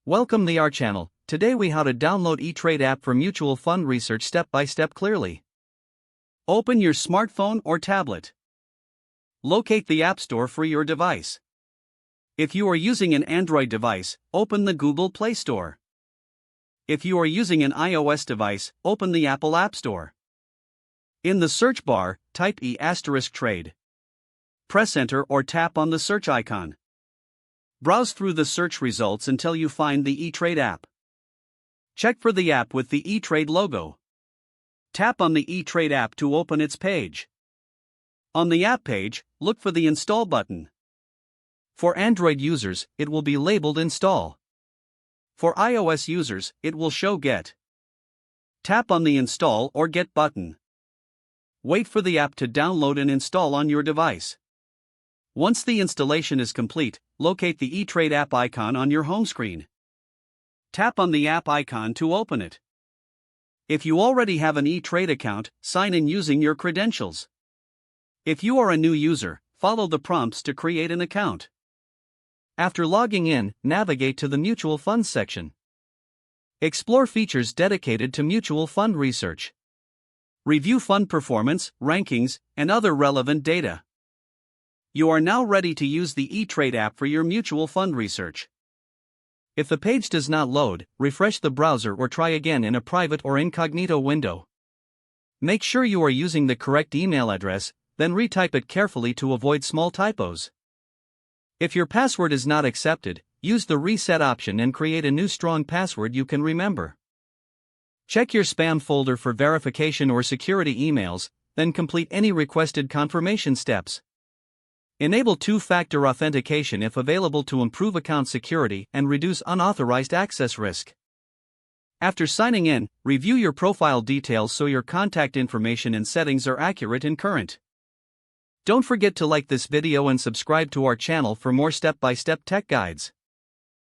Welcome to our channel. Today we how to download E-Trade app for mutual fund research step by step clearly. Open your smartphone or tablet. Locate the App Store for your device. If you are using an Android device, open the Google Play Store. If you are using an iOS device, open the Apple App Store. In the search bar, type E*Trade. Press enter or tap on the search icon. Browse through the search results until you find the E-Trade app. Check for the app with the E-Trade logo. Tap on the E-Trade app to open its page. On the app page, look for the Install button. For Android users, it will be labeled Install. For iOS users, it will show Get. Tap on the Install or Get button. Wait for the app to download and install on your device. Once the installation is complete, locate the E-Trade app icon on your home screen. Tap on the app icon to open it. If you already have an E-Trade account, sign in using your credentials. If you are a new user, follow the prompts to create an account. After logging in, navigate to the Mutual Funds section. Explore features dedicated to mutual fund research. Review fund performance, rankings, and other relevant data. You are now ready to use the E-Trade app for your mutual fund research. If the page does not load, refresh the browser or try again in a private or incognito window. Make sure you are using the correct email address, then retype it carefully to avoid small typos. If your password is not accepted, use the reset option and create a new strong password you can remember. Check your spam folder for verification or security emails, then complete any requested confirmation steps. Enable two-factor authentication if available to improve account security and reduce unauthorized access risk. After signing in, review your profile details so your contact information and settings are accurate and current. Don't forget to like this video and subscribe to our channel for more step-by-step tech guides.